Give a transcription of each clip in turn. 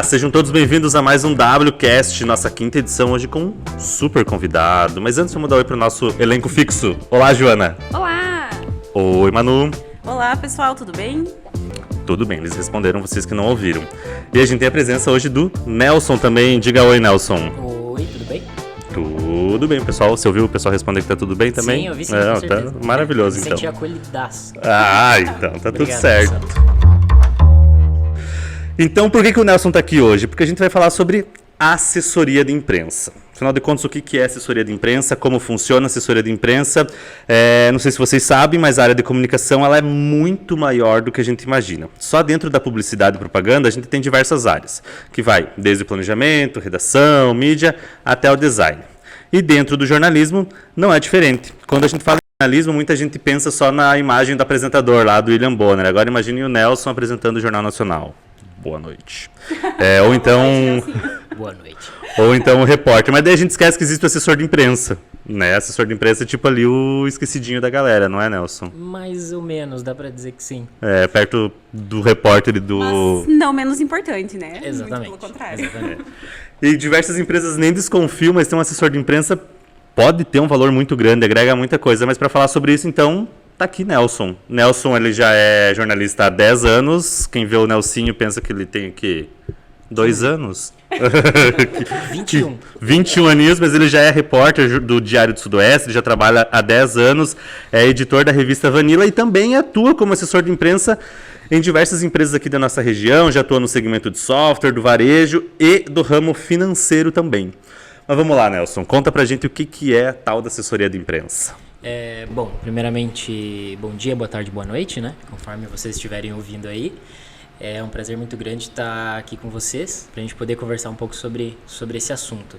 Olá, sejam todos bem-vindos a mais um WCast, nossa quinta edição hoje com um super convidado. Mas antes vamos dar oi para o nosso elenco fixo. Olá, Joana. Olá! Oi, Manu. Olá, pessoal, tudo bem? Tudo bem, eles responderam, vocês que não ouviram. E a gente tem a presença hoje do Nelson também. Diga oi, Nelson. Oi, tudo bem? Tudo bem, pessoal. Você ouviu o pessoal responder que tá tudo bem também? Sim, eu vi sim, com certeza. Tá maravilhoso, então. Senti acolhidaço. Então tá tudo Obrigado, certo. pessoal. Então, por que o Nelson tá aqui hoje? Porque a gente vai falar sobre assessoria de imprensa. Afinal de contas, o que é assessoria de imprensa, como funciona a assessoria de imprensa. Não sei se vocês sabem, mas a área de comunicação ela é muito maior do que a gente imagina. Só dentro da publicidade e propaganda a gente tem diversas áreas, que vai desde o planejamento, redação, mídia, até o design. E dentro do jornalismo não é diferente. Quando a gente fala em jornalismo, muita gente pensa só na imagem do apresentador lá, do William Bonner. Agora imagine o Nelson apresentando o Jornal Nacional. Boa noite. Ou então... Boa noite. Ou então o repórter. Mas daí a gente esquece que existe o assessor de imprensa, né? Assessor de imprensa é tipo ali o esquecidinho da galera, não é, Nelson? Mais ou menos, dá pra dizer que sim. Perto do repórter e do... Mas não menos importante, né? Exatamente. Muito pelo contrário. Exatamente. E diversas empresas nem desconfiam, mas ter um assessor de imprensa pode ter um valor muito grande, agrega muita coisa. Mas para falar sobre isso, então... Tá aqui Nelson. Nelson, ele já é jornalista há 10 anos. Quem vê o Nelsinho pensa que ele tem aqui 2 anos. 21. 21 aninhos, mas ele já é repórter do Diário do Sudoeste, ele já trabalha há 10 anos, é editor da revista Vanilla e também atua como assessor de imprensa em diversas empresas aqui da nossa região, já atua no segmento de software, do varejo e do ramo financeiro também. Mas vamos lá, Nelson, conta pra gente o que é a tal da assessoria de imprensa. Bom, primeiramente, bom dia, boa tarde, boa noite, né? Conforme vocês estiverem ouvindo aí. É um prazer muito grande estar aqui com vocês, para a gente poder conversar um pouco sobre esse assunto.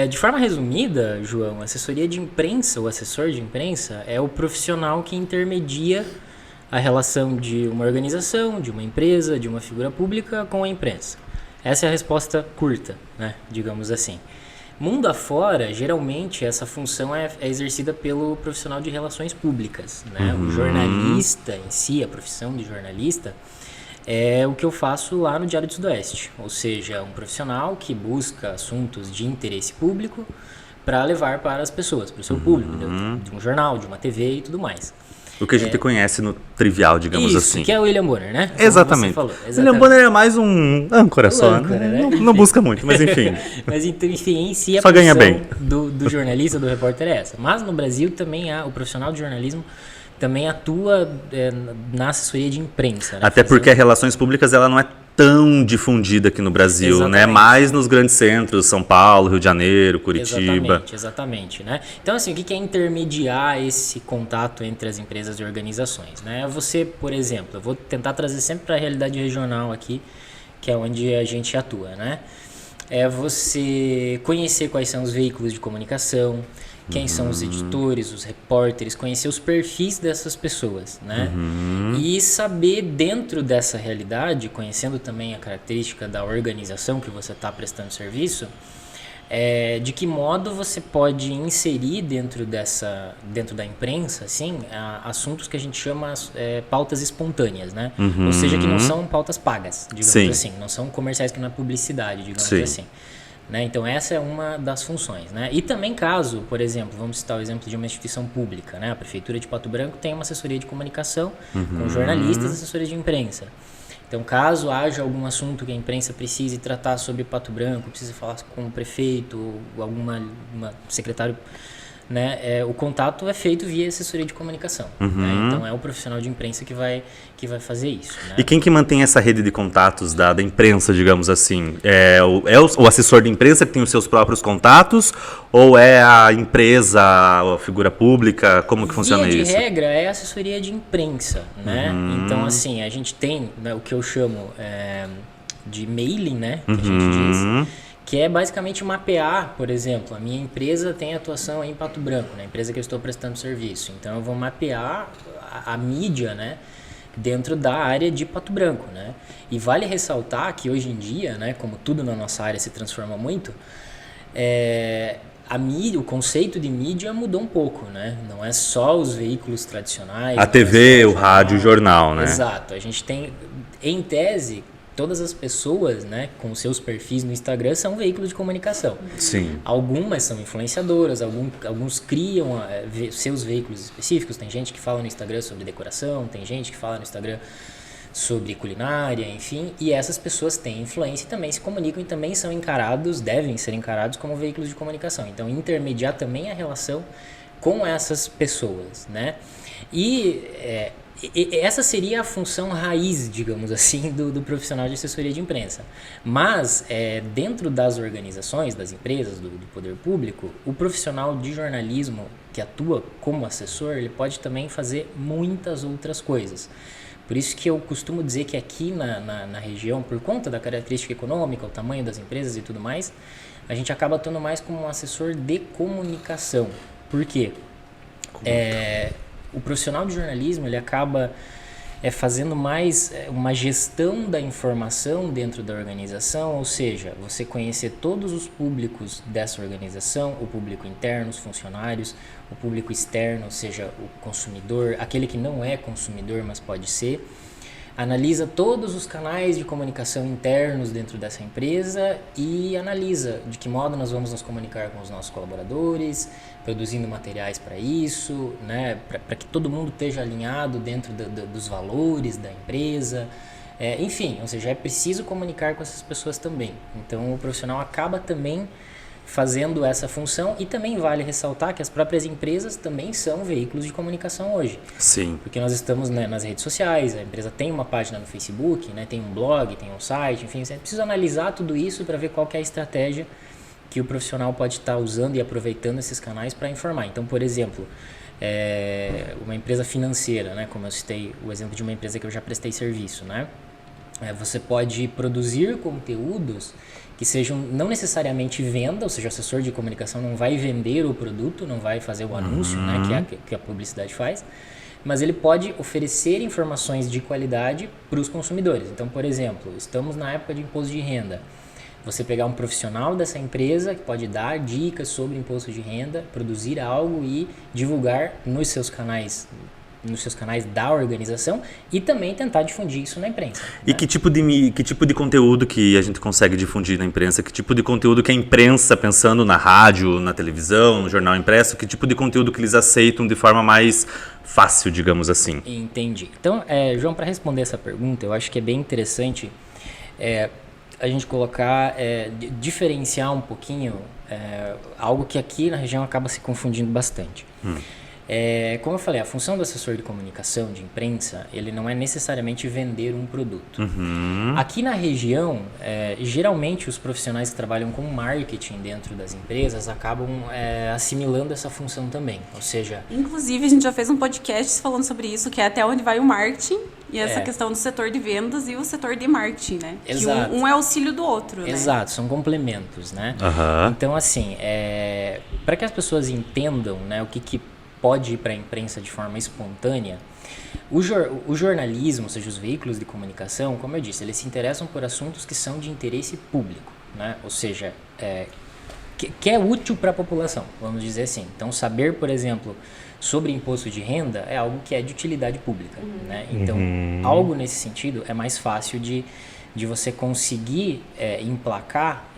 De forma resumida, João, assessoria de imprensa, o assessor de imprensa, é o profissional que intermedia a relação de uma organização, de uma empresa, de uma figura pública com a imprensa. Essa é a resposta curta, né? Digamos assim. Mundo afora, geralmente, essa função é exercida pelo profissional de relações públicas, né? O jornalista em si, a profissão de jornalista, é o que eu faço lá no Diário do Sudoeste. Ou seja, um profissional que busca assuntos de interesse público para levar para as pessoas, para o seu público, de um jornal, de uma TV e tudo mais. O que a gente conhece no trivial, digamos Isso, assim. que é o William Bonner, né? Como Exatamente. você falou. O William Bonner é mais um âncora só, âncora, né? né? Não busca muito, mas enfim. Mas enfim, em si a Só ganha profissão bem. do jornalista, do repórter é essa. Mas no Brasil também o profissional de jornalismo também atua na assessoria de imprensa. Né? Até porque as relações públicas ela não é tão difundida aqui no Brasil, Exatamente. né? Mais nos grandes centros, São Paulo, Rio de Janeiro, Curitiba. Exatamente, né? Então, assim, o que é intermediar esse contato entre as empresas e organizações, né? Você, por exemplo, eu vou tentar trazer sempre para a realidade regional aqui, que é onde a gente atua, né? É você conhecer quais são os veículos de comunicação, quem são os editores, os repórteres, conhecer os perfis dessas pessoas, né? E saber dentro dessa realidade, conhecendo também a característica da organização que você está prestando serviço, de que modo você pode inserir dentro da imprensa, assim, assuntos que a gente chama pautas espontâneas, né? Ou seja, que não são pautas pagas, digamos assim, não são comerciais, que não é publicidade, digamos assim. Né? Então essa é uma das funções, né? E também caso, por exemplo, vamos citar o exemplo de uma instituição pública, né? A Prefeitura de Pato Branco tem uma assessoria de comunicação com jornalistas e assessoria de imprensa. Então caso haja algum assunto que a imprensa precise tratar sobre Pato Branco, precisa falar com o prefeito ou alguma secretário, né? O contato é feito via assessoria de comunicação, né? Então é o profissional de imprensa que vai fazer isso, né? E quem que mantém essa rede de contatos da imprensa, digamos assim? É o assessor de imprensa que tem os seus próprios contatos ou é a empresa, a figura pública? Como que funciona isso? Via de regra é assessoria de imprensa, né? Então assim, a gente tem, né, o que eu chamo de mailing, né? Que a gente diz. Que é basicamente mapear, por exemplo, a minha empresa tem atuação em Pato Branco, né? A empresa que eu estou prestando serviço. Então eu vou mapear a mídia, né? Dentro da área de Pato Branco, né? E vale ressaltar que hoje em dia, né? Como tudo na nossa área se transforma muito, a mídia, o conceito de mídia mudou um pouco, né? Não é só os veículos tradicionais. A TV, o rádio, o jornal, né? Exato. A gente tem, em tese, todas as pessoas, né, com seus perfis no Instagram são veículos de comunicação. Sim. Algumas são influenciadoras, alguns criam seus veículos específicos. Tem gente que fala no Instagram sobre decoração, tem gente que fala no Instagram sobre culinária, enfim. E essas pessoas têm influência e também se comunicam e também são encarados, devem ser encarados como veículos de comunicação. Então, intermediar também a relação com essas pessoas, né? E essa seria a função raiz, digamos assim, do profissional de assessoria de imprensa. Mas, dentro das organizações, das empresas, do poder público, o profissional de jornalismo que atua como assessor, ele pode também fazer muitas outras coisas. Por isso que eu costumo dizer que aqui na região, por conta da característica econômica, o tamanho das empresas e tudo mais, a gente acaba atuando mais como um assessor de comunicação. Por quê? O profissional de jornalismo, ele acaba fazendo mais uma gestão da informação dentro da organização, ou seja, você conhecer todos os públicos dessa organização, o público interno, os funcionários, o público externo, ou seja, o consumidor, aquele que não é consumidor, mas pode ser. Analisa todos os canais de comunicação internos dentro dessa empresa e analisa de que modo nós vamos nos comunicar com os nossos colaboradores, produzindo materiais para isso, né, para que todo mundo esteja alinhado dentro dos valores da empresa. Enfim, ou seja, é preciso comunicar com essas pessoas também. Então, o profissional acaba também fazendo essa função e também vale ressaltar que as próprias empresas também são veículos de comunicação hoje. Sim. Porque nós estamos, né, nas redes sociais, a empresa tem uma página no Facebook, né, tem um blog, tem um site, enfim, é preciso analisar tudo isso para ver qual que é a estratégia que o profissional pode estar usando e aproveitando esses canais para informar. Então, por exemplo, uma empresa financeira, né, como eu citei o exemplo de uma empresa que eu já prestei serviço, né, você pode produzir conteúdos que sejam não necessariamente venda, ou seja, o assessor de comunicação não vai vender o produto, não vai fazer o anúncio, né, que a publicidade faz, mas ele pode oferecer informações de qualidade para os consumidores. Então, por exemplo, estamos na época de imposto de renda. Você pegar um profissional dessa empresa que pode dar dicas sobre imposto de renda, produzir algo e divulgar nos seus canais da organização e também tentar difundir isso na imprensa. E né? que tipo de conteúdo que a gente consegue difundir na imprensa? Que tipo de conteúdo que a imprensa, pensando na rádio, na televisão, no jornal impresso, que tipo de conteúdo que eles aceitam de forma mais fácil, digamos assim? Entendi. Então, João, para responder essa pergunta, eu acho que é bem interessante a gente colocar, diferenciar um pouquinho algo que aqui na região acaba se confundindo bastante. Como eu falei, a função do assessor de comunicação, de imprensa, ele não é necessariamente vender um produto. Aqui na região, geralmente os profissionais que trabalham com marketing dentro das empresas acabam assimilando essa função também, ou seja... Inclusive, a gente já fez um podcast falando sobre isso, que é até onde vai o marketing e essa questão do setor de vendas e o setor de marketing, né? Exato. Que um é auxílio do outro, né? Exato, são complementos, né? Então, assim, para que as pessoas entendam, né, o que pode ir para a imprensa de forma espontânea, o jornalismo, ou seja, os veículos de comunicação, como eu disse, eles se interessam por assuntos que são de interesse público, né? Ou seja, que é útil para a população, vamos dizer assim. Então, saber, por exemplo, sobre imposto de renda é algo que é de utilidade pública, né? Então, algo nesse sentido é mais fácil de você conseguir emplacar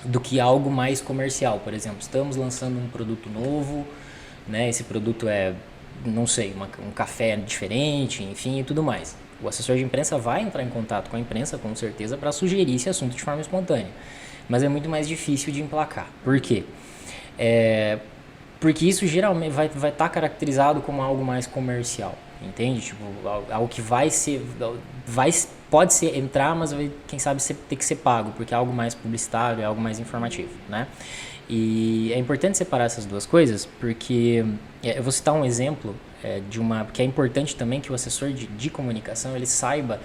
do que algo mais comercial. Por exemplo, estamos lançando um produto novo, né? Esse produto não sei, um café diferente, enfim, e tudo mais. O assessor de imprensa vai entrar em contato com a imprensa, com certeza, para sugerir esse assunto de forma espontânea. Mas é muito mais difícil de emplacar. Por quê? Porque isso geralmente vai estar caracterizado como algo mais comercial, entende? Tipo, algo que pode ser entrar, mas vai, quem sabe, ter que ser pago, porque é algo mais publicitário, é algo mais informativo, né? E é importante separar essas duas coisas, porque eu vou citar um exemplo que é importante também que o assessor de comunicação ele saiba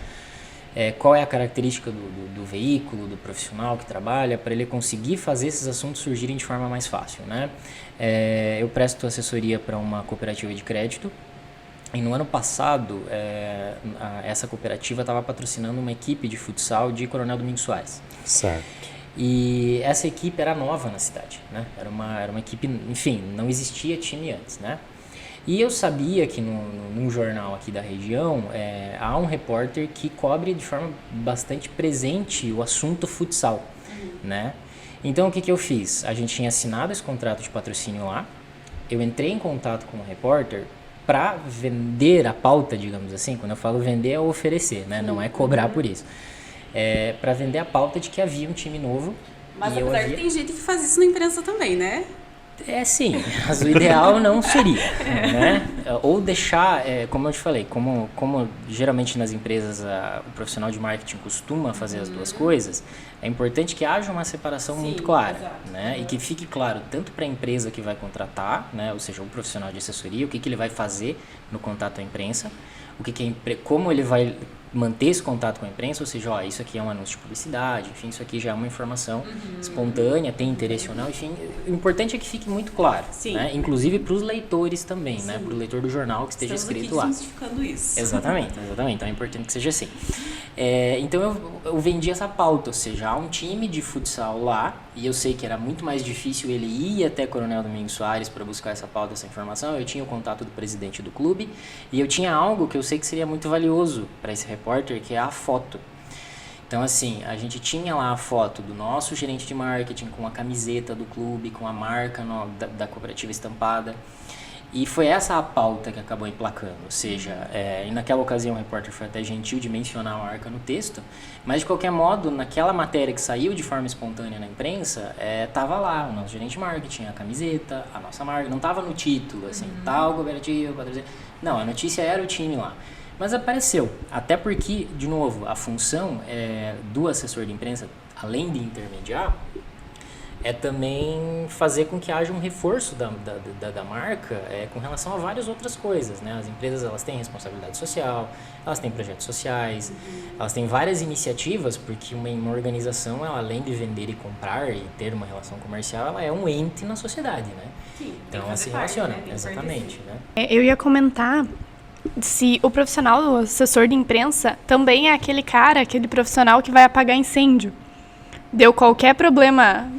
qual é a característica do veículo, do profissional que trabalha, para ele conseguir fazer esses assuntos surgirem de forma mais fácil, né? Eu presto assessoria para uma cooperativa de crédito, e no ano passado essa cooperativa estava patrocinando uma equipe de futsal de Coronel Domingos Soares. Certo. E essa equipe era nova na cidade, né? Era uma equipe, enfim, não existia time antes, né? E eu sabia que num jornal aqui da região há um repórter que cobre de forma bastante presente o assunto futsal, né? Então o que eu fiz? A gente tinha assinado esse contrato de patrocínio lá, eu entrei em contato com o repórter para vender a pauta, digamos assim. Quando eu falo vender é oferecer, né? Não é cobrar por isso. Para vender a pauta de que havia um time novo. Mas apesar que tem gente que faz isso na imprensa também, né? Sim, mas o ideal não seria, né? Ou deixar, como eu te falei, como geralmente nas empresas o profissional de marketing costuma fazer as duas coisas, é importante que haja uma separação muito clara, né? E que fique claro tanto para a empresa que vai contratar, né? Ou seja, o profissional de assessoria, o que ele vai fazer no contato à imprensa, como ele vai manter esse contato com a imprensa, ou seja, isso aqui é um anúncio de publicidade, enfim, isso aqui já é uma informação espontânea, tem interesse ou não, enfim, o importante é que fique muito claro, né? Inclusive para os leitores também, né? Para o leitor do jornal que esteja escrito lá. Estamos desmistificando isso. Exatamente, então é importante que seja assim. Então eu vendi essa pauta, ou seja, há um time de futsal lá, e eu sei que era muito mais difícil ele ir até Coronel Domingos Soares para buscar essa pauta, essa informação. Eu tinha o contato do presidente do clube e eu tinha algo que eu sei que seria muito valioso para esse repórter, que é a foto. Então, assim, a gente tinha lá a foto do nosso gerente de marketing com a camiseta do clube, com a marca da cooperativa estampada. E foi essa a pauta que acabou emplacando, ou seja, e naquela ocasião o repórter foi até gentil de mencionar a marca no texto, mas de qualquer modo, naquela matéria que saiu de forma espontânea na imprensa, estava lá o nosso gerente de marketing, a camiseta, a nossa marca, não estava no título, assim, tal cooperativa, patrocínio. Não, a notícia era o time lá. Mas apareceu, até porque, de novo, a função do assessor de imprensa, além de intermediar, é também fazer com que haja um reforço da marca com relação a várias outras coisas, né? As empresas, elas têm responsabilidade social, elas têm projetos sociais, elas têm várias iniciativas, porque uma organização, ela, além de vender e comprar e ter uma relação comercial, ela é um ente na sociedade, né? Sim, então ela se relaciona, exatamente, né? Eu ia comentar se o profissional, o assessor de imprensa, também é aquele profissional que vai apagar incêndio. Deu qualquer problema,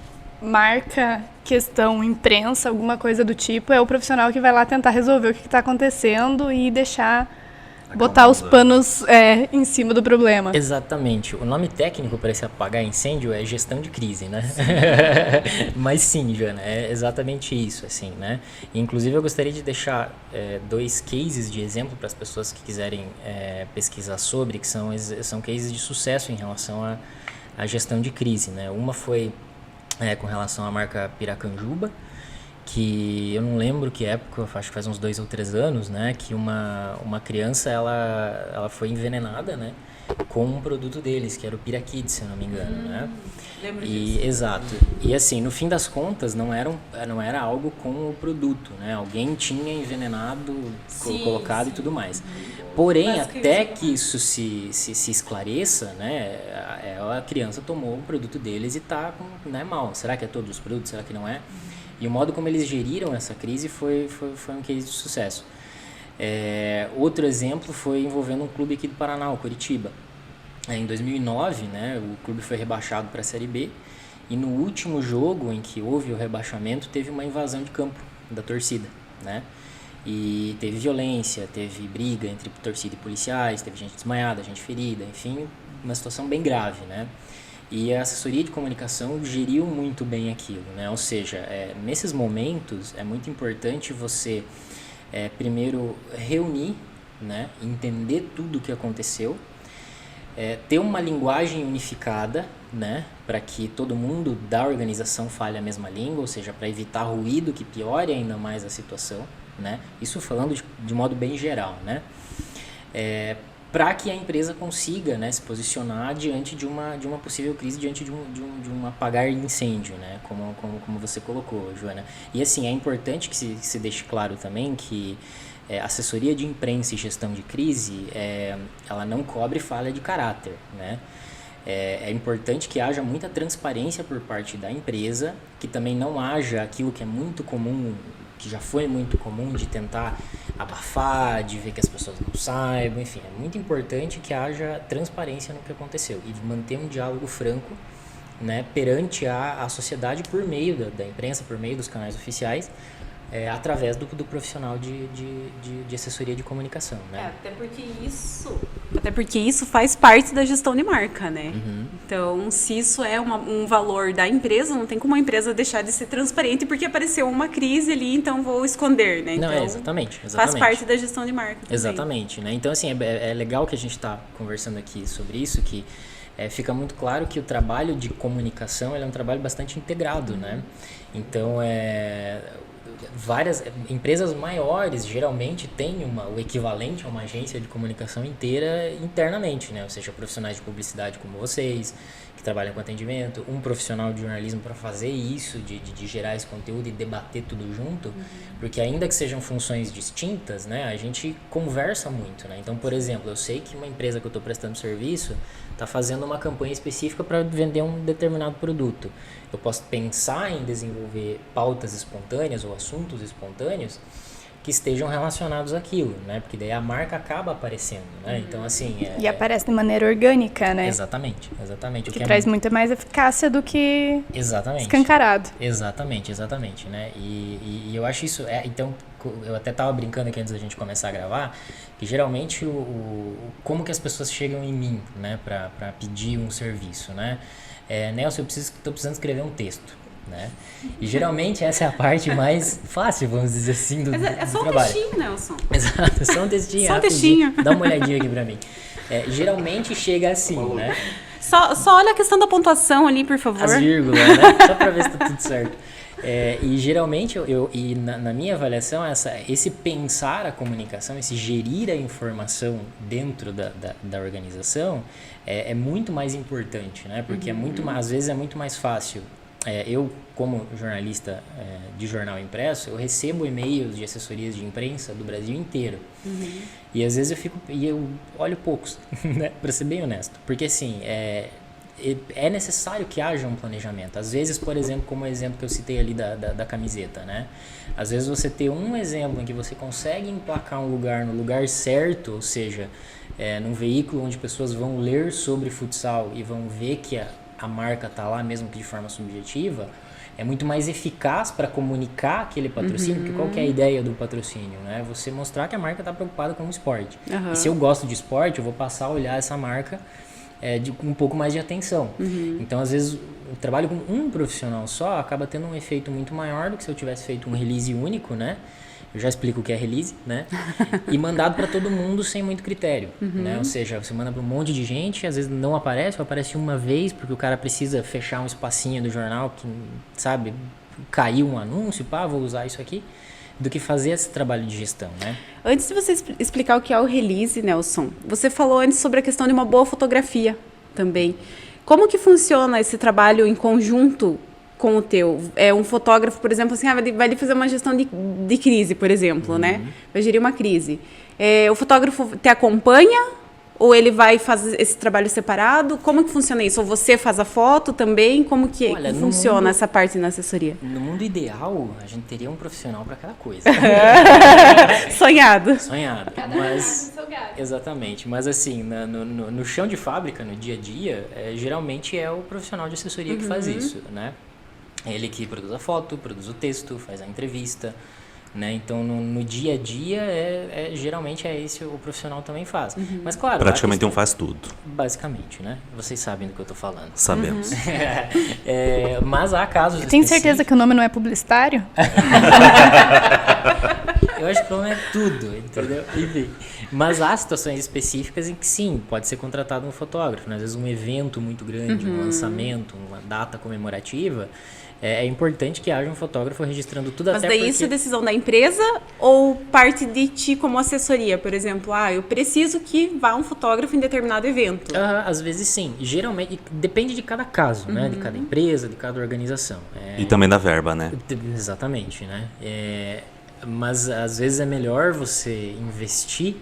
marca, questão, imprensa, alguma coisa do tipo, é o profissional que vai lá tentar resolver o que está acontecendo e botar os panos em cima do problema. Exatamente. O nome técnico para esse apagar incêndio é gestão de crise, né? Mas sim, Joana, é exatamente isso, assim, né? E, inclusive, eu gostaria de deixar 2 cases de exemplo para as pessoas que quiserem pesquisar sobre, que são cases de sucesso em relação à gestão de crise, né? Uma foi com relação à marca Piracanjuba, que eu não lembro que época, acho que faz uns 2 ou 3 anos, né, que uma criança, ela foi envenenada, né, com um produto deles, que era o Pirakids, se eu não me engano, né? Lembro disso. Exato. E assim, no fim das contas, não era algo com o produto, né? Alguém tinha envenenado, colocado e tudo mais. Porém, até que isso se esclareça, né, a criança tomou o produto deles e está mal. Será que é todos os produtos? Será que não é? E o modo como eles geriram essa crise foi um case de sucesso. Outro exemplo foi envolvendo um clube aqui do Paraná, o Coritiba. Em 2009, né, o clube foi rebaixado para a Série B e no último jogo em que houve o rebaixamento teve uma invasão de campo da torcida, né? E teve violência, teve briga entre torcida e policiais, teve gente desmaiada, gente ferida, enfim, uma situação bem grave, né? E a assessoria de comunicação geriu muito bem aquilo, né? Ou seja, nesses momentos é muito importante você primeiro reunir, né? Entender tudo o que aconteceu, ter uma linguagem unificada, né? Para que todo mundo da organização fale a mesma língua, ou seja, para evitar ruído que piore ainda mais a situação, né? Isso falando de modo bem geral, né? Para que a empresa consiga, né, se posicionar diante de uma possível crise, diante de um apagar incêndio, né, como você colocou, Joana. E assim, é importante que se deixe claro também que assessoria de imprensa e gestão de crise, ela não cobre falha de caráter, né? É importante que haja muita transparência por parte da empresa, que também não haja aquilo que é muito comum, que já foi muito comum, de tentar abafar, de ver que as pessoas não saibam, enfim, é muito importante que haja transparência no que aconteceu e de manter um diálogo franco, né, perante a sociedade por meio da imprensa, por meio dos canais oficiais, através do profissional de assessoria de comunicação, né? Até porque isso faz parte da gestão de marca, né? Então, se isso é um valor da empresa, não tem como a empresa deixar de ser transparente porque apareceu uma crise ali, então vou esconder, né? Então, Não, exatamente. Faz parte da gestão de marca também. Exatamente, né? Então, assim, é legal que a gente está conversando aqui sobre isso, que fica muito claro que o trabalho de comunicação ele é um trabalho bastante integrado, né? Então, várias empresas maiores geralmente têm o equivalente a uma agência de comunicação inteira internamente, né? Ou seja, profissionais de publicidade como vocês, que trabalham com atendimento, um profissional de jornalismo para fazer isso, de gerar esse conteúdo e debater tudo junto, porque ainda que sejam funções distintas, né? A gente conversa muito, né? Então, por exemplo, eu sei que uma empresa que eu estou prestando serviço está fazendo uma campanha específica para vender um determinado produto. Eu posso pensar em desenvolver pautas espontâneas ou assuntos espontâneos que estejam relacionados àquilo, né? Porque daí a marca acaba aparecendo, né? Então, assim... E aparece de maneira orgânica, né? Exatamente. Que traz muita mais eficácia do que escancarado. Exatamente, né? E eu acho isso... Então, eu até tava brincando aqui antes da gente começar a gravar, que geralmente como que as pessoas chegam em mim, né? Pra pedir um serviço, né? Nelson, tô precisando escrever um texto, né? E geralmente essa é a parte mais fácil, vamos dizer assim, do trabalho. É só um textinho, Nelson. Exato, só um textinho. Só um textinho. Dá uma olhadinha aqui pra mim. Geralmente chega assim, né? Só olha a questão da pontuação ali, por favor. As vírgulas, né? Só pra ver se tá tudo certo. E geralmente, na minha avaliação, esse pensar a comunicação, esse gerir a informação dentro da organização é muito mais importante, né? Porque às vezes é muito mais fácil. Eu, como jornalista de jornal impresso, eu recebo e-mails de assessorias de imprensa do Brasil inteiro. E às vezes eu olho poucos, né? Para ser bem honesto. Porque assim, é necessário que haja um planejamento. Às vezes, por exemplo, como o exemplo que eu citei ali da camiseta, né? Às vezes você ter um exemplo em que você consegue emplacar um lugar no lugar certo, ou seja, num veículo onde pessoas vão ler sobre futsal e vão ver que a marca está lá, mesmo que de forma subjetiva, é muito mais eficaz para comunicar aquele patrocínio, porque qual que é a ideia do patrocínio, né? Você mostrar que a marca está preocupada com o esporte. E se eu gosto de esporte, eu vou passar a olhar essa marca com um pouco mais de atenção. Então, às vezes, o trabalho com um profissional só acaba tendo um efeito muito maior do que se eu tivesse feito um release único, né? Eu já explico o que é release, né? E mandado para todo mundo sem muito critério, né? Ou seja, você manda para um monte de gente, às vezes não aparece, ou aparece uma vez, porque o cara precisa fechar um espacinho do jornal, que, sabe, caiu um anúncio, vou usar isso aqui, do que fazer esse trabalho de gestão, né? Antes de você explicar o que é o release, Nelson, você falou antes sobre a questão de uma boa fotografia também. Como que funciona esse trabalho em conjunto com o teu? Um fotógrafo, por exemplo, assim, vai fazer uma gestão de crise, por exemplo, né? Vai gerir uma crise. O fotógrafo te acompanha ou ele vai fazer esse trabalho separado? Como que funciona isso? Ou você faz a foto também? Como que funciona essa parte na assessoria? No mundo ideal, a gente teria um profissional para cada coisa. Sonhado. Mas, exatamente. Mas assim, no chão de fábrica, no dia a dia, geralmente é o profissional de assessoria que faz isso, né? É ele que produz a foto, produz o texto, faz a entrevista, né? Então, no dia a dia, geralmente é esse o profissional também faz. Mas, claro... Praticamente um faz tudo. Basicamente, né? Vocês sabem do que eu tô falando. Sabemos. Mas há casos específicos... Tem certeza que o nome não é publicitário? Eu acho que o problema é tudo, entendeu? Enfim. Mas há situações específicas em que sim, pode ser contratado um fotógrafo, né? Às vezes um evento muito grande, um lançamento, uma data comemorativa, é importante que haja um fotógrafo registrando tudo. Mas daí isso é decisão da empresa ou parte de ti como assessoria? Por exemplo, eu preciso que vá um fotógrafo em determinado evento. Às vezes sim. Geralmente, depende de cada caso, né? De cada empresa, de cada organização. E também da verba, né? Exatamente, né? Mas às vezes é melhor você investir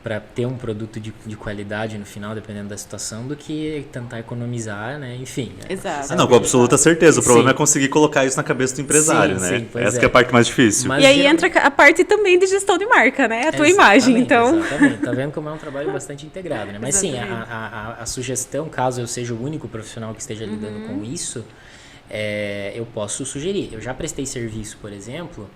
para ter um produto de qualidade no final, dependendo da situação, do que tentar economizar, né? Enfim. Exato. Não, com absoluta certeza. O problema é conseguir colocar isso na cabeça do empresário, né? Sim, Essa que é a parte mais difícil. Mas, e aí entra a parte também de gestão de marca, né? A tua imagem, então. Exatamente. Tá vendo como é um trabalho bastante integrado, né? Mas sim, a sugestão, caso eu seja o único profissional que esteja lidando com isso, eu posso sugerir. Eu já prestei serviço, por exemplo,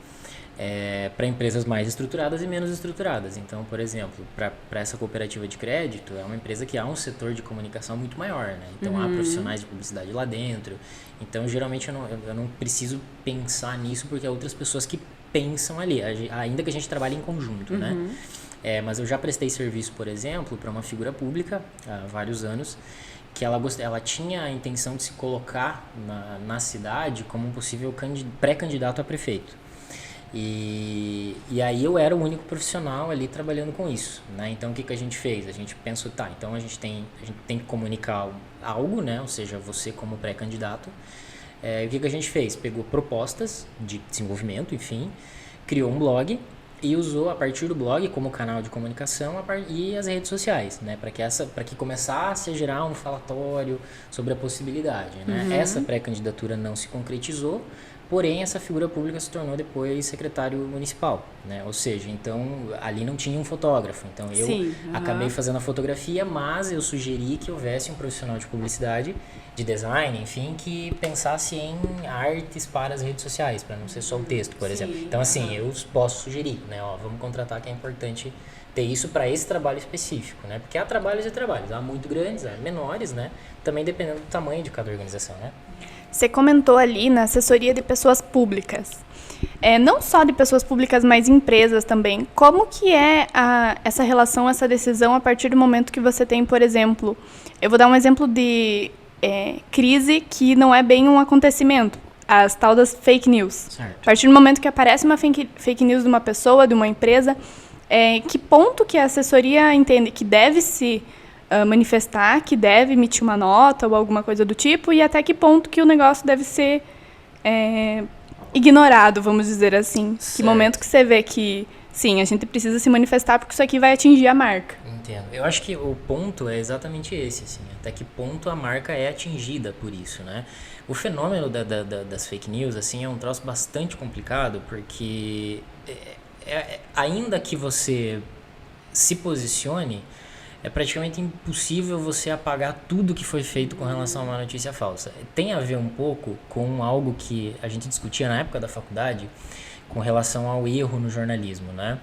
para empresas mais estruturadas e menos estruturadas. Então, por exemplo, para essa cooperativa de crédito, é uma empresa que há um setor de comunicação muito maior, né? Então, há profissionais de publicidade lá dentro. Então, geralmente, eu não preciso pensar nisso porque há outras pessoas que pensam ali, ainda que a gente trabalhe em conjunto, né? Mas eu já prestei serviço, por exemplo, para uma figura pública há vários anos, que ela tinha a intenção de se colocar na cidade como um possível pré-candidato a prefeito. E aí eu era o único profissional ali trabalhando com isso, né? Então o que a gente fez? A gente pensou, então a gente tem que comunicar algo, né? Ou seja, você como pré-candidato. O que a gente fez? Pegou propostas de desenvolvimento, enfim, criou um blog e usou a partir do blog como canal de comunicação e as redes sociais, né? Para que começasse a gerar um falatório sobre a possibilidade, né? Essa pré-candidatura não se concretizou, porém essa figura pública se tornou depois secretário municipal, né? Ou seja, então ali não tinha um fotógrafo, então eu acabei fazendo a fotografia, mas eu sugeri que houvesse um profissional de publicidade, de design, enfim, que pensasse em artes para as redes sociais, para não ser só o texto, por exemplo. Então assim, eu posso sugerir, né? Vamos contratar, que é importante ter isso para esse trabalho específico, né? Porque há trabalhos e trabalhos, há muito grandes, há menores, né? Também dependendo do tamanho de cada organização, né? Você comentou ali na assessoria de pessoas públicas. Não só de pessoas públicas, mas empresas também. Como que é essa relação, essa decisão a partir do momento que você tem, por exemplo... Eu vou dar um exemplo de crise que não é bem um acontecimento. As tal das fake news. Certo. A partir do momento que aparece uma fake news de uma pessoa, de uma empresa, que ponto que a assessoria entende que deve se... manifestar, que deve emitir uma nota ou alguma coisa do tipo, e até que ponto que o negócio deve ser ignorado, vamos dizer assim. Certo. Que momento que você vê que, sim, a gente precisa se manifestar porque isso aqui vai atingir a marca. Entendo. Eu acho que o ponto é exatamente esse, assim, até que ponto a marca é atingida por isso, né? O fenômeno das fake news, assim, é um troço bastante complicado, porque ainda que você se posicione, é praticamente impossível você apagar tudo que foi feito com relação a uma notícia falsa. Tem a ver um pouco com algo que a gente discutia na época da faculdade, com relação ao erro no jornalismo, né?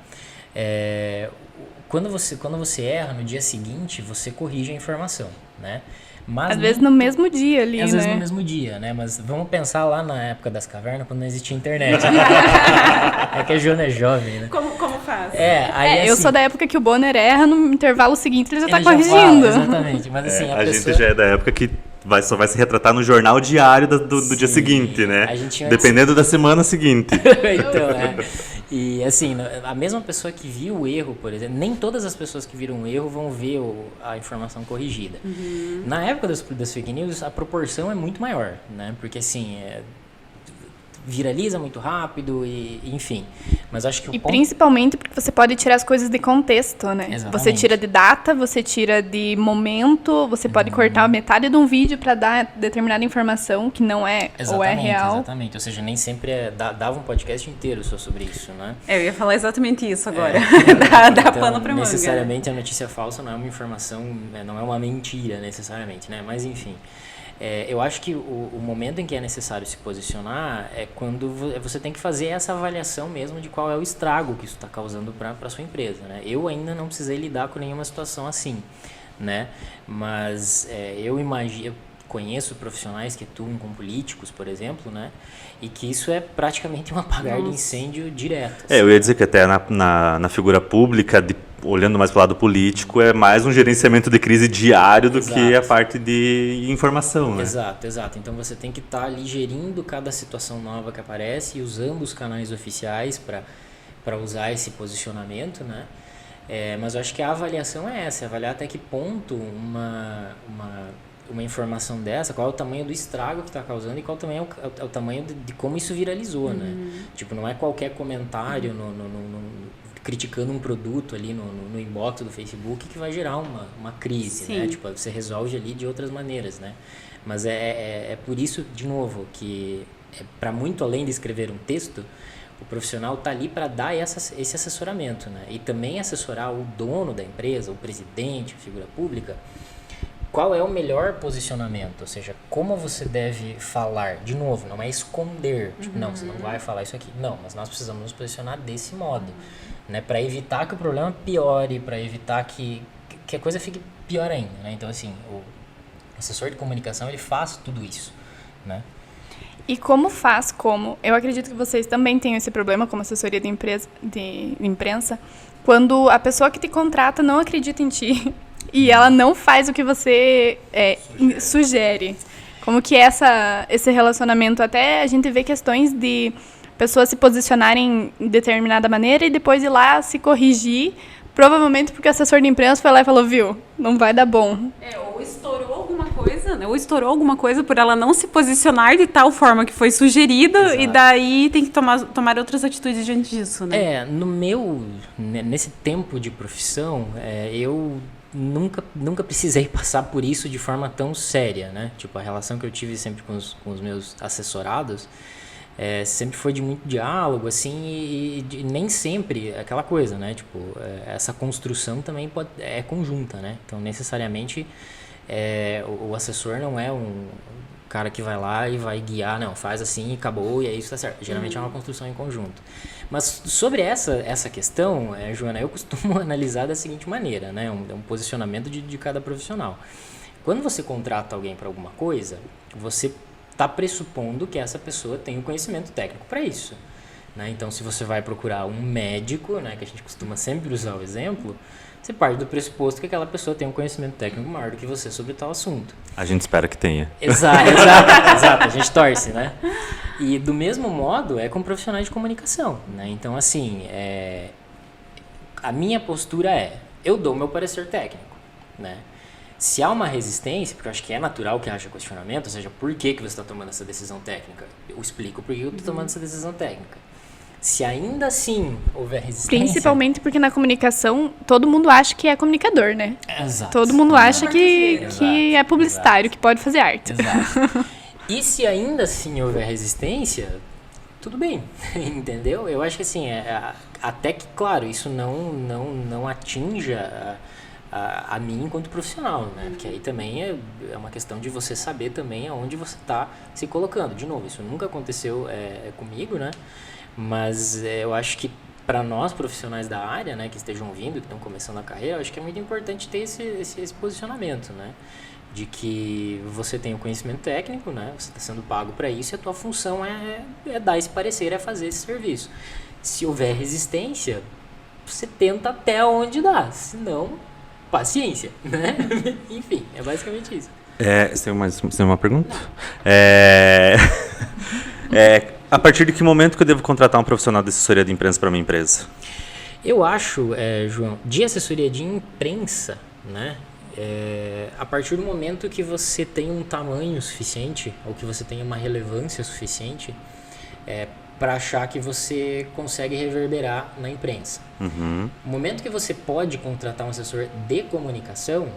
Quando você erra, no dia seguinte, você corrige a informação, né? Mas às vezes no mesmo dia ali, às né? vezes no mesmo dia, né? Mas vamos pensar lá na época das cavernas, quando não existia internet. É que a Joana é jovem, né? Como faz? Eu sou da época que o Bonner erra, no intervalo seguinte ele já tá Ele já corrigindo. fala, exatamente. Mas assim, a gente já é da época que só vai se retratar no jornal diário do dia seguinte, né? Dependendo da semana seguinte. Então, E assim, a mesma pessoa que viu o erro, por exemplo, nem todas as pessoas que viram o erro vão ver a informação corrigida. Na época das fake news, a proporção é muito maior, né? Porque assim, viraliza muito rápido e enfim. Mas acho que o ponto... principalmente porque você pode tirar as coisas de contexto, né? Exatamente. Você tira de data, você tira de momento, você pode cortar metade de um vídeo para dar determinada informação que não é ou é real. Exatamente, ou seja, nem sempre dava um podcast inteiro só sobre isso, né? Eu ia falar exatamente isso agora. Dá Então, pano pra manga. necessariamente a notícia falsa não é uma informação, não é uma mentira necessariamente, né? Mas enfim... eu acho que o momento em que é necessário se posicionar é quando você tem que fazer essa avaliação mesmo de qual é o estrago que isso está causando para a sua empresa, né? Eu ainda não precisei lidar com nenhuma situação assim, né? Mas eu conheço profissionais que atuam com políticos, por exemplo, né? E que isso é praticamente um apagar de incêndio direto. Eu ia dizer que até na figura pública, olhando mais para o lado político, é mais um gerenciamento de crise diário do que a parte de informação, né? Exato. Então você tem que estar ali gerindo cada situação nova que aparece e usando os canais oficiais para usar esse posicionamento, né? Mas eu acho que a avaliação é essa, avaliar até que ponto uma informação dessa, qual é o tamanho do estrago que está causando e qual também é o tamanho de como isso viralizou, né? Tipo, não é qualquer comentário criticando um produto ali no inbox do Facebook que vai gerar uma crise, né? Tipo, você resolve ali de outras maneiras, né? Mas é por isso, de novo, que para muito além de escrever um texto, o profissional está ali para dar esse assessoramento, né? E também assessorar o dono da empresa, o presidente, a figura pública, qual é o melhor posicionamento? Ou seja, como você deve falar? De novo, não é esconder. Tipo, não, você não vai falar isso aqui. Não, mas nós precisamos nos posicionar desse modo, né? Para evitar que o problema piore, para evitar que a coisa fique pior ainda, né? Então, assim, o assessor de comunicação, ele faz tudo isso, né? E eu acredito que vocês também tenham esse problema como assessoria de imprensa, quando a pessoa que te contrata não acredita em ti e ela não faz o que você sugere. Como que é esse relacionamento? Até a gente vê questões de pessoas se posicionarem em determinada maneira e depois ir lá se corrigir, provavelmente porque o assessor de imprensa foi lá e falou, viu, não vai dar bom. Ou estourou alguma coisa, né? Ou estourou alguma coisa por ela não se posicionar de tal forma que foi sugerida. Exato. E daí tem que tomar outras atitudes diante disso, né? Nesse tempo de profissão, eu nunca precisei passar por isso de forma tão séria, né? Tipo, a relação que eu tive sempre com os meus assessorados sempre foi de muito diálogo, assim, e nem sempre aquela coisa, né? Tipo, essa construção também é conjunta, né? Então, necessariamente, o assessor não é um cara que vai lá e vai guiar, não, faz assim e acabou e é isso, tá certo. Geralmente é uma construção em conjunto. Mas sobre essa questão, Joana, eu costumo analisar da seguinte maneira, né? Um posicionamento de cada profissional. Quando você contrata alguém para alguma coisa, você está pressupondo que essa pessoa tem o conhecimento técnico para isso, né? Então, se você vai procurar um médico, né, que a gente costuma sempre usar o exemplo, você parte do pressuposto que aquela pessoa tem um conhecimento técnico maior do que você sobre tal assunto. A gente espera que tenha. Exato, a gente torce, né? E do mesmo modo é com profissionais de comunicação, né? Então, assim, a minha postura eu dou meu parecer técnico, né? Se há uma resistência, porque eu acho que é natural que haja questionamento, ou seja, por que você está tomando essa decisão técnica? Eu explico por que eu estou tomando essa decisão técnica. Se ainda assim houver resistência... Principalmente porque na comunicação todo mundo acha que é comunicador, né? Exato. Todo mundo acha que é publicitário, que pode fazer arte. Exato. E se ainda assim houver resistência, tudo bem, entendeu? Eu acho que assim, até que, claro, isso não atinja a mim enquanto profissional, né? Porque aí também é uma questão de você saber também aonde você está se colocando. De novo, isso nunca aconteceu comigo, né? Mas eu acho que para nós profissionais da área, né, que estejam ouvindo, que estão começando a carreira, eu acho que é muito importante ter esse posicionamento, né? De que você tem o conhecimento técnico, né? Você está sendo pago para isso e a tua função é dar esse parecer, é fazer esse serviço. Se houver resistência, você tenta até onde dá, senão, paciência, né? Enfim, é basicamente isso. Você tem uma pergunta? A partir de que momento que eu devo contratar um profissional de assessoria de imprensa para minha empresa? Eu acho, João, de assessoria de imprensa, né? A partir do momento que você tem um tamanho suficiente ou que você tenha uma relevância suficiente para achar que você consegue reverberar na imprensa. Uhum. O momento que você pode contratar um assessor de comunicação,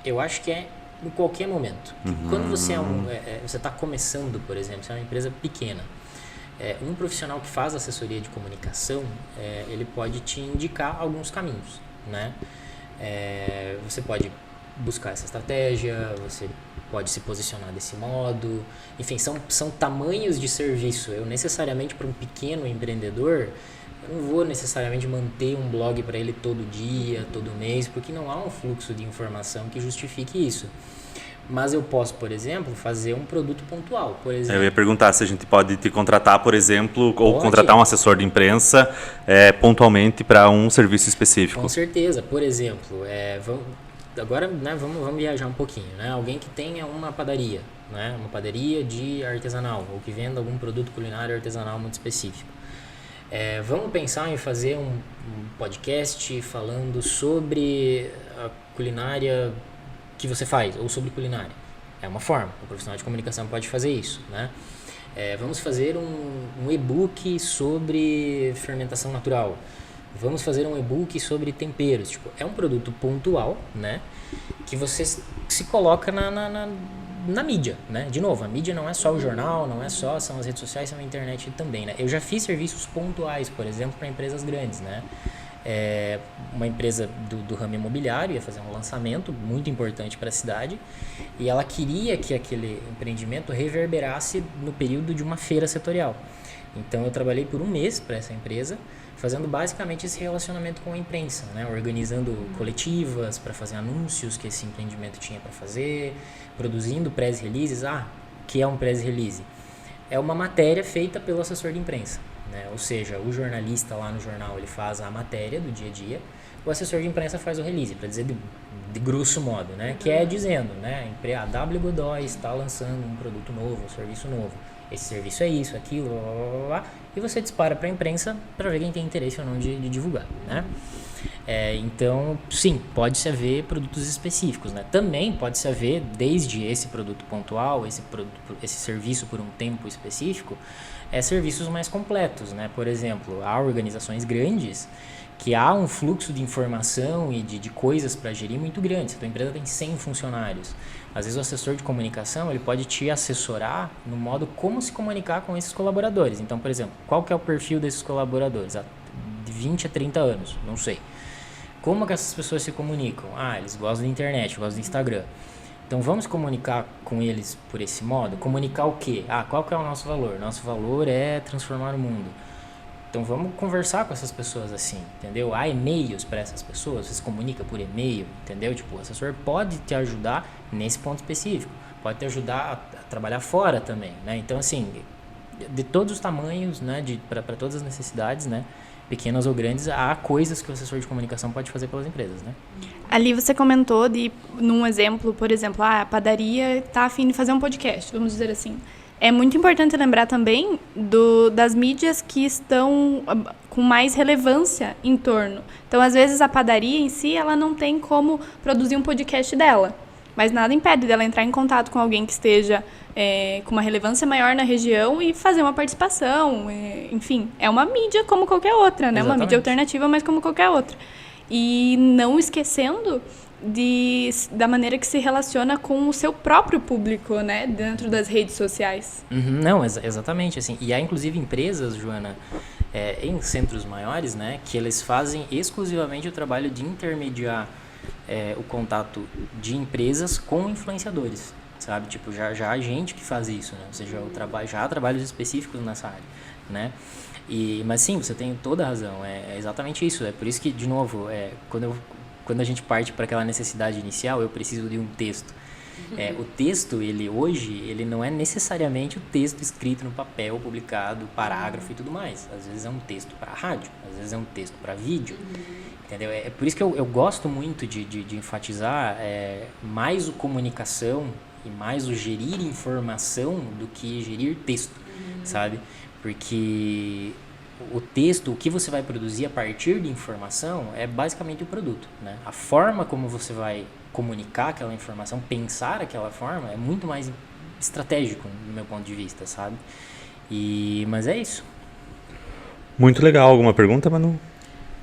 eu acho que é em qualquer momento. Uhum. Quando você você está começando, por exemplo, você é uma empresa pequena, um profissional que faz assessoria de comunicação, ele pode te indicar alguns caminhos, né? Você pode buscar essa estratégia, você pode se posicionar desse modo, enfim, são tamanhos de serviço. Eu necessariamente, para um pequeno empreendedor, eu não vou necessariamente manter um blog para ele todo dia, todo mês, porque não há um fluxo de informação que justifique isso. Mas eu posso, por exemplo, fazer um produto pontual, por exemplo. Eu ia perguntar se a gente pode te contratar, por exemplo, ou contratar um assessor de imprensa pontualmente para um serviço específico. Com certeza. Por exemplo, agora, né, vamos viajar um pouquinho, né? Alguém que tenha uma padaria, né? Uma padaria de artesanal, ou que venda algum produto culinário artesanal muito específico. Vamos pensar em fazer um podcast falando sobre a culinária que você faz, ou sobre culinária. É uma forma, o profissional de comunicação pode fazer isso, né? Vamos fazer um e-book sobre fermentação natural. Vamos fazer um e-book sobre temperos. Tipo, é um produto pontual, né? Que você se coloca na mídia, né? De novo, a mídia não é só o jornal, são as redes sociais, são a internet também, né? Eu já fiz serviços pontuais, por exemplo, para empresas grandes, né? uma empresa do ramo imobiliário, ia fazer um lançamento muito importante para a cidade, e ela queria que aquele empreendimento reverberasse no período de uma feira setorial. Então eu trabalhei por um mês para essa empresa, fazendo basicamente esse relacionamento com a imprensa, né? Organizando coletivas para fazer anúncios que esse empreendimento tinha para fazer, produzindo press releases. O que é um press release? É uma matéria feita pelo assessor de imprensa, né? Ou seja, o jornalista lá no jornal ele faz a matéria do dia a dia, o assessor de imprensa faz o release, para dizer de grosso modo, né? Que é dizendo, né? A W Godoy está lançando um produto novo, um serviço novo. Esse serviço é isso, aquilo, blá, blá, blá, e você dispara para a imprensa para ver quem tem interesse ou não de divulgar, né? Então, sim, pode-se haver produtos específicos, né? Também pode-se haver, desde esse produto pontual, esse serviço por um tempo específico, serviços mais completos, né? Por exemplo, há organizações grandes que há um fluxo de informação e de coisas para gerir muito grande. Se a tua empresa tem 100 funcionários, às vezes o assessor de comunicação ele pode te assessorar no modo como se comunicar com esses colaboradores. Então, por exemplo, qual que é o perfil desses colaboradores? De 20 a 30 anos, não sei. Como que essas pessoas se comunicam? Eles gostam da internet, gostam do Instagram. Então, vamos comunicar com eles por esse modo? Comunicar o quê? Qual que é o nosso valor? Nosso valor é transformar o mundo. Então, vamos conversar com essas pessoas assim, entendeu? Há e-mails para essas pessoas, você se comunica por e-mail, entendeu? Tipo, o assessor pode te ajudar nesse ponto específico, pode te ajudar a trabalhar fora também, né? Então, assim, de todos os tamanhos, né, para todas as necessidades, né, pequenas ou grandes, há coisas que o assessor de comunicação pode fazer pelas empresas, né? Ali você comentou num exemplo, por exemplo, a padaria está a fim de fazer um podcast, vamos dizer assim. É muito importante lembrar também das mídias que estão com mais relevância em torno. Então, às vezes, a padaria em si, ela não tem como produzir um podcast dela. Mas nada impede dela entrar em contato com alguém que esteja com uma relevância maior na região e fazer uma participação. Enfim, é uma mídia como qualquer outra, né? Uma mídia alternativa, mas como qualquer outra. E não esquecendo da maneira que se relaciona com o seu próprio público, né, dentro das redes sociais. Não, exatamente, assim, e há inclusive empresas, Joana, em centros maiores, né, que eles fazem exclusivamente o trabalho de intermediar o contato de empresas com influenciadores, sabe, tipo, já há gente que faz isso, né, ou seja, já há trabalhos específicos nessa área, né. Mas sim, você tem toda a razão, é exatamente isso, é por isso que, de novo, quando a gente parte para aquela necessidade inicial, eu preciso de um texto. O texto, hoje, não é necessariamente o texto escrito no papel, publicado, parágrafo e tudo mais. Às vezes é um texto para rádio, às vezes é um texto para vídeo, entendeu? É por isso que eu gosto muito de enfatizar mais o comunicação e mais o gerir informação do que gerir texto, sabe? Porque o texto, o que você vai produzir a partir de informação é basicamente o produto, né? A forma como você vai comunicar aquela informação, pensar aquela forma, é muito mais estratégico, do meu ponto de vista, sabe? Mas é isso. Muito legal. Alguma pergunta, Manu?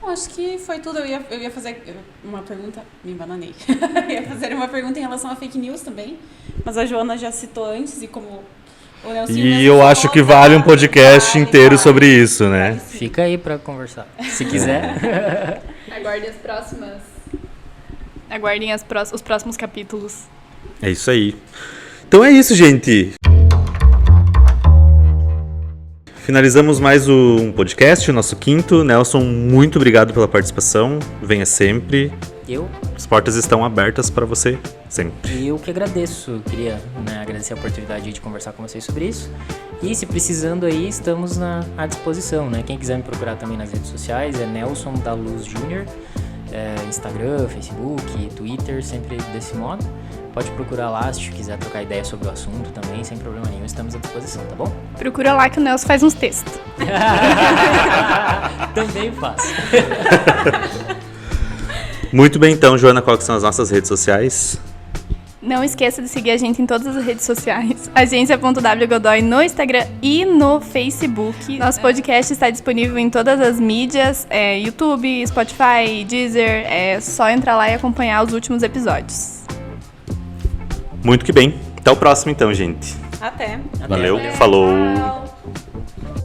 Acho que foi tudo. Eu ia fazer uma pergunta, me embananei. Eu ia fazer uma pergunta em relação a fake news também, mas a Joana já citou antes e como... E eu acho que vale um podcast inteiro sobre isso, né? Fica aí pra conversar, se quiser. Aguardem os próximos capítulos. É isso aí. Então é isso, gente. Finalizamos mais um podcast, o nosso quinto. Nelson, muito obrigado pela participação. Venha sempre. As portas estão abertas para você sempre. Eu que agradeço. Queria agradecer a oportunidade de conversar com vocês sobre isso. E se precisando aí, estamos à disposição, né? Quem quiser me procurar também nas redes sociais é Nelson da Luz Júnior. Instagram, Facebook, Twitter, sempre desse modo. Pode procurar lá se quiser trocar ideia sobre o assunto também, sem problema nenhum, estamos à disposição, tá bom? Procura lá que o Nelson faz uns textos. Também faço. Muito bem, então, Joana, quais são as nossas redes sociais? Não esqueça de seguir a gente em todas as redes sociais. Agência.wgodoy no Instagram e no Facebook. Nosso podcast está disponível em todas as mídias, YouTube, Spotify, Deezer. É só entrar lá e acompanhar os últimos episódios. Muito que bem. Até o próximo, então, gente. Até. Valeu. Falou. Tchau.